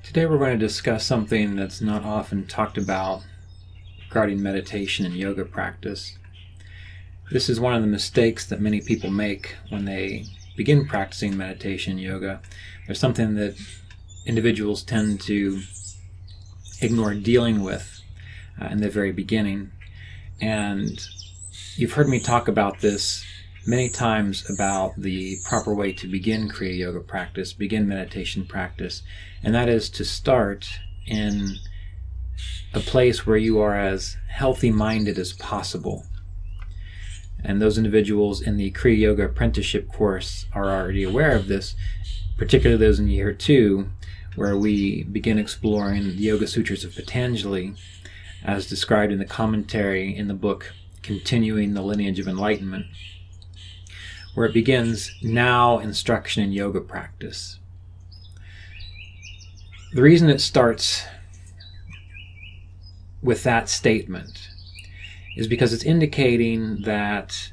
Today we're going to discuss something that's not often talked about regarding meditation and yoga practice. This is one of the mistakes that many people make when they begin practicing meditation and yoga. There's something that individuals tend to ignore dealing with in the very beginning. And you've heard me talk about this many times about the proper way to begin Kriya yoga practice, begin meditation practice, and that is to start in a place where you are as healthy-minded as possible. And those individuals in the Kriya Yoga Apprenticeship course are already aware of this, particularly those in year 2, where we begin exploring the Yoga Sutras of Patanjali, as described in the commentary in the book Continuing the Lineage of Enlightenment, where it begins, now instruction in yoga practice. The reason it starts with that statement is because it's indicating that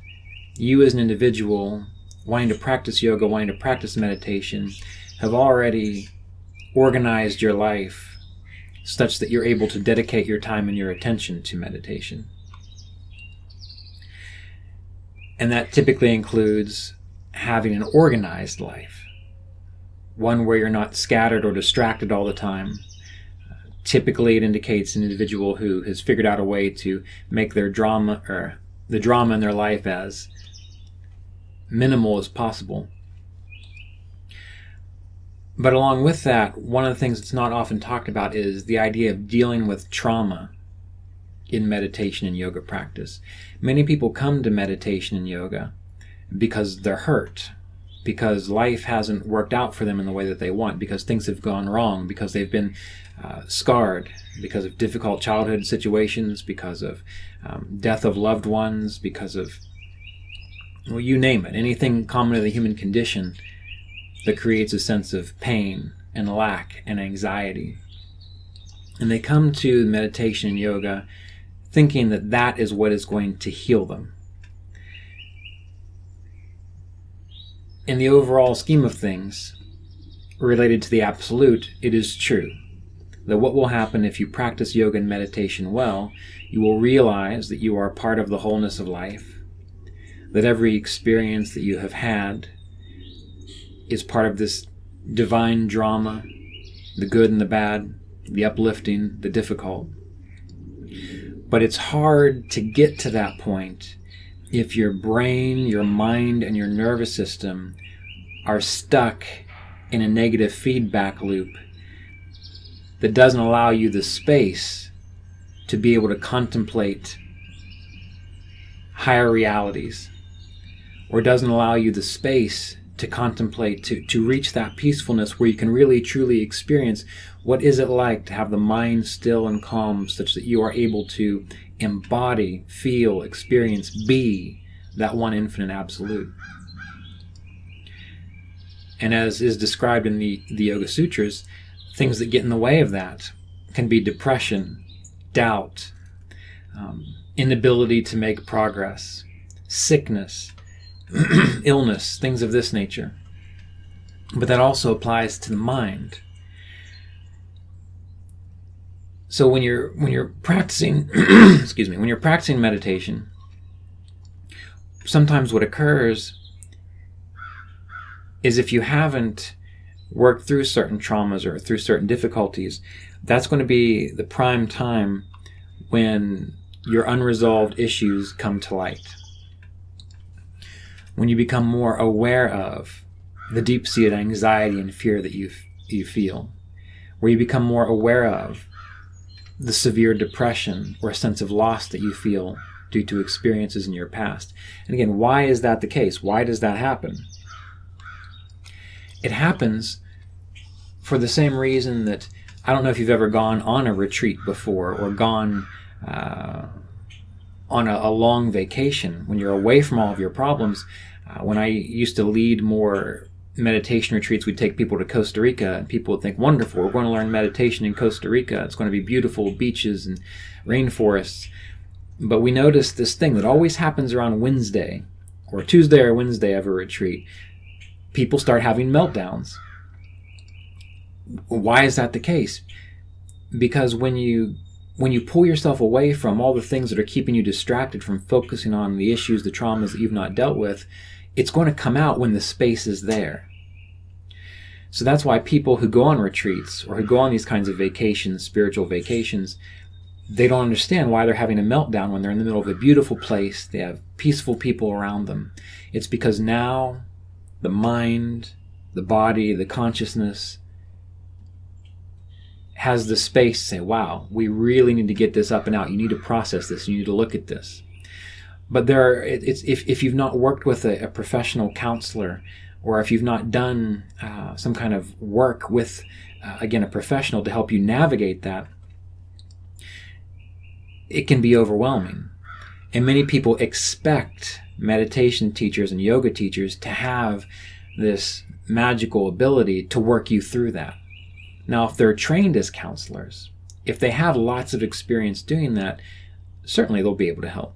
you as an individual wanting to practice yoga, wanting to practice meditation, have already organized your life such that you're able to dedicate your time and your attention to meditation. And that typically includes having an organized life, one where you're not scattered or distracted all the time. Typically it indicates an individual who has figured out a way to make their drama, or the drama in their life, as minimal as possible. But along with that, one of the things that's not often talked about is the idea of dealing with trauma in meditation and yoga practice. Many people come to meditation and yoga because they're hurt, because life hasn't worked out for them in the way that they want, because things have gone wrong, because they've been scarred, because of difficult childhood situations, because of death of loved ones, because of, well, you name it, anything common to the human condition that creates a sense of pain and lack and anxiety. And they come to meditation and yoga thinking that that is what is going to heal them. In the overall scheme of things, related to the absolute, it is true that what will happen if you practice yoga and meditation well, you will realize that you are part of the wholeness of life, that every experience that you have had is part of this divine drama, the good and the bad, the uplifting, the difficult. But it's hard to get to that point if your brain, your mind, and your nervous system are stuck in a negative feedback loop that doesn't allow you the space to be able to contemplate higher realities, or doesn't allow you the space to contemplate, to reach that peacefulness where you can really truly experience what is it like to have the mind still and calm, such that you are able to embody, feel, experience, be that one infinite absolute. And as is described in the Yoga Sutras, things that get in the way of that can be depression, doubt, inability to make progress, sickness, illness, things of this nature. But that also applies to the mind. So when you're practicing when you're practicing meditation, sometimes what occurs is, if you haven't worked through certain traumas or through certain difficulties, that's going to be the prime time when your unresolved issues come to light. When you become more aware of the deep-seated anxiety and fear that you feel, where you become more aware of the severe depression or sense of loss that you feel due to experiences in your past. And again, why is that the case? Why does that happen? It happens for the same reason that, I don't know if you've ever gone on a retreat before, or gone on a long vacation when you're away from all of your problems. When I used to lead more meditation retreats, we'd take people to Costa Rica, and people would think, wonderful, we're going to learn meditation in Costa Rica. It's going to be beautiful beaches and rainforests. But we noticed this thing that always happens around Wednesday, or Tuesday or Wednesday of a retreat. People start having meltdowns. Why is that the case? Because when you pull yourself away from all the things that are keeping you distracted from focusing on the issues, the traumas that you've not dealt with, it's going to come out when the space is there. So that's why people who go on retreats or who go on these kinds of vacations, spiritual vacations, they don't understand why they're having a meltdown when they're in the middle of a beautiful place. They have peaceful people around them. It's because now the mind, the body, the consciousness has the space to say, wow, we really need to get this up and out. You need to process this. You need to look at this. But if you've not worked with a professional counselor, or if you've not done some kind of work with, again, a professional to help you navigate that, it can be overwhelming. And many people expect meditation teachers and yoga teachers to have this magical ability to work you through that. Now, if they're trained as counselors, if they have lots of experience doing that, certainly they'll be able to help.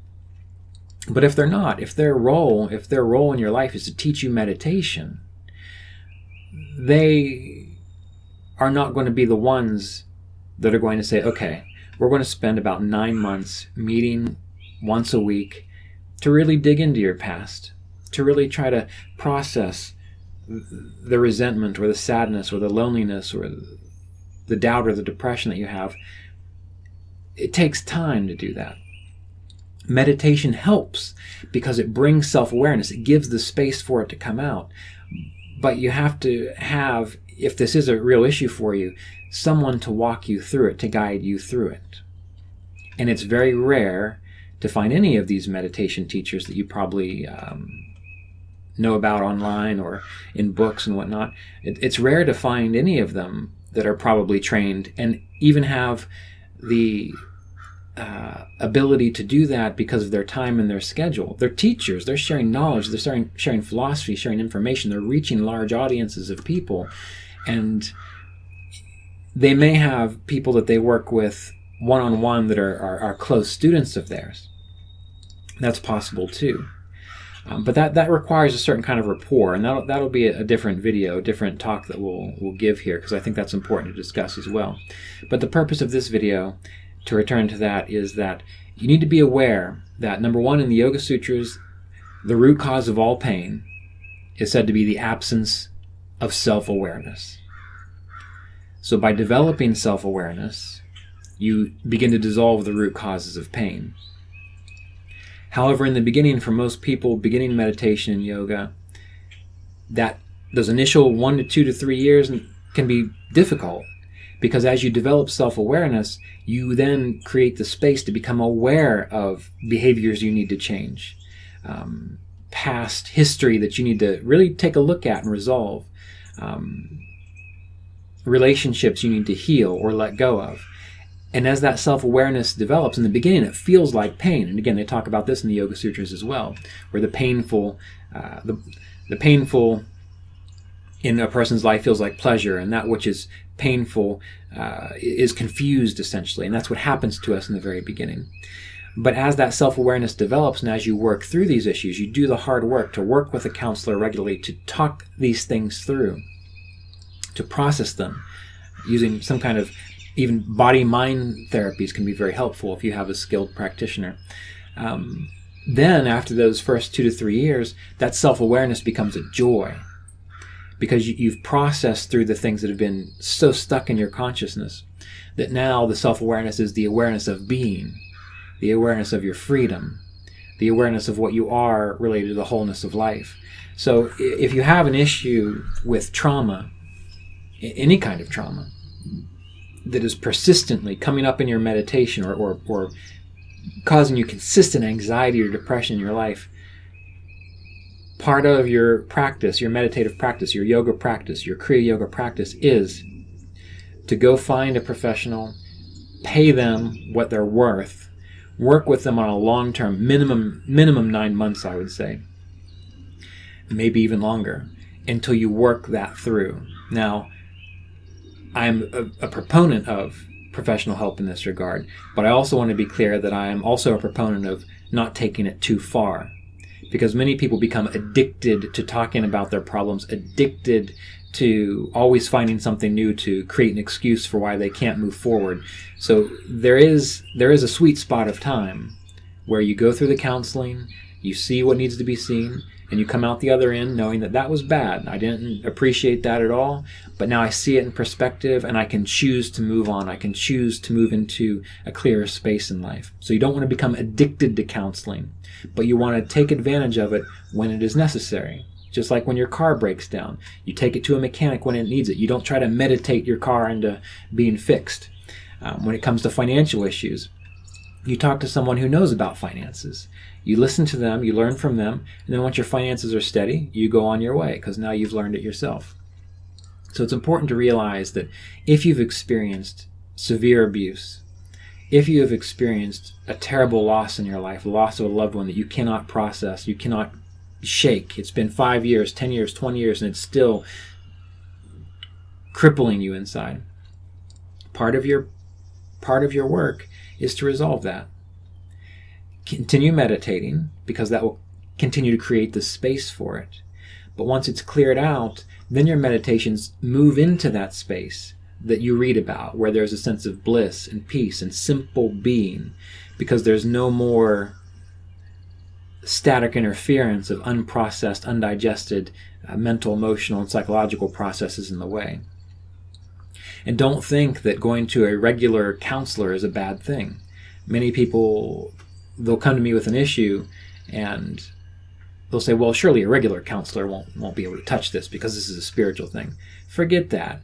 But if they're not, if their role in your life is to teach you meditation, they are not going to be the ones that are going to say, okay, we're going to spend about 9 months meeting once a week to really dig into your past, to really try to process the resentment or the sadness or the loneliness or the doubt or the depression that you have. It takes time to do that. Meditation helps because it brings self-awareness. It gives the space for it to come out. But you have to have, if this is a real issue for you, someone to walk you through it, to guide you through it. And it's very rare to find any of these meditation teachers that you probably know about online or in books and whatnot. It's rare to find any of them that are probably trained and even have the ability to do that because of their time and their schedule. They're teachers. They're sharing knowledge. They're sharing philosophy, sharing information. They're reaching large audiences of people. And they may have people that they work with one-on-one that are close students of theirs. That's possible too. But that requires a certain kind of rapport, and that'll be a different video, a different talk that we'll give here, because I think that's important to discuss as well. But the purpose of this video, to return to that, is that you need to be aware that, number one, in the Yoga Sutras, the root cause of all pain is said to be the absence of self-awareness. So by developing self-awareness, you begin to dissolve the root causes of pain. However, in the beginning, for most people beginning meditation and yoga, those initial 1 to 2 to 3 years can be difficult, because as you develop self-awareness, you then create the space to become aware of behaviors you need to change, past history that you need to really take a look at and resolve, relationships you need to heal or let go of. And as that self-awareness develops, in the beginning it feels like pain. And again, they talk about this in the Yoga Sutras as well, where the painful in a person's life feels like pleasure, and that which is painful is confused, essentially. And that's what happens to us in the very beginning. But as that self-awareness develops, and as you work through these issues, you do the hard work to work with a counselor regularly to talk these things through, to process them, using some kind of even body-mind therapies can be very helpful if you have a skilled practitioner. Then, after those first 2 to 3 years, that self-awareness becomes a joy, because you've processed through the things that have been so stuck in your consciousness, that now the self-awareness is the awareness of being, the awareness of your freedom, the awareness of what you are related to the wholeness of life. So if you have an issue with trauma, any kind of trauma, that is persistently coming up in your meditation or causing you consistent anxiety or depression in your life, part of your practice, your meditative practice, your yoga practice, your Kriya yoga practice is to go find a professional, pay them what they're worth, work with them on a long-term, minimum 9 months, I would say, maybe even longer, until you work that through. Now, I'm a proponent of professional help in this regard, but I also want to be clear that I am also a proponent of not taking it too far, because many people become addicted to talking about their problems, addicted to always finding something new to create an excuse for why they can't move forward. So there is a sweet spot of time where you go through the counseling, you see what needs to be seen, and you come out the other end knowing that that was bad. I didn't appreciate that at all, but now I see it in perspective and I can choose to move on. I can choose to move into a clearer space in life. So you don't want to become addicted to counseling, but you want to take advantage of it when it is necessary. Just like when your car breaks down, you take it to a mechanic when it needs it. You don't try to meditate your car into being fixed. When it comes to financial issues, you talk to someone who knows about finances. You listen to them, you learn from them, and then once your finances are steady, you go on your way because now you've learned it yourself. So it's important to realize that if you've experienced severe abuse, if you have experienced a terrible loss in your life, a loss of a loved one that you cannot process, you cannot shake, it's been 5 years, 10 years, 20 years, and it's still crippling you inside, part of your work is to resolve that. Continue meditating because that will continue to create the space for it. But once it's cleared out, then your meditations move into that space that you read about, where there's a sense of bliss and peace and simple being, because there's no more static interference of unprocessed, undigested mental, emotional, and psychological processes in the way. And don't think that going to a regular counselor is a bad thing. Many people, they'll come to me with an issue and they'll say, well, surely a regular counselor won't be able to touch this because this is a spiritual thing. Forget that.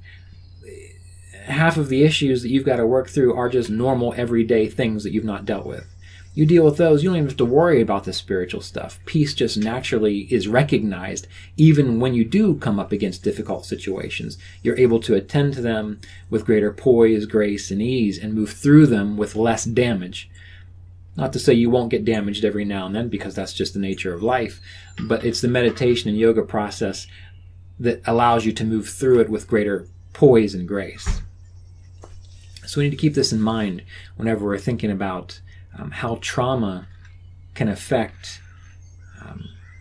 Half of the issues that you've got to work through are just normal, everyday things that you've not dealt with. You deal with those, you don't even have to worry about the spiritual stuff. Peace just naturally is recognized. Even when you do come up against difficult situations, you're able to attend to them with greater poise, grace, and ease, and move through them with less damage. Not to say you won't get damaged every now and then, because that's just the nature of life, but it's the meditation and yoga process that allows you to move through it with greater poise and grace. So we need to keep this in mind whenever we're thinking about how trauma can affect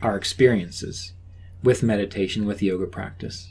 our experiences with meditation, with yoga practice.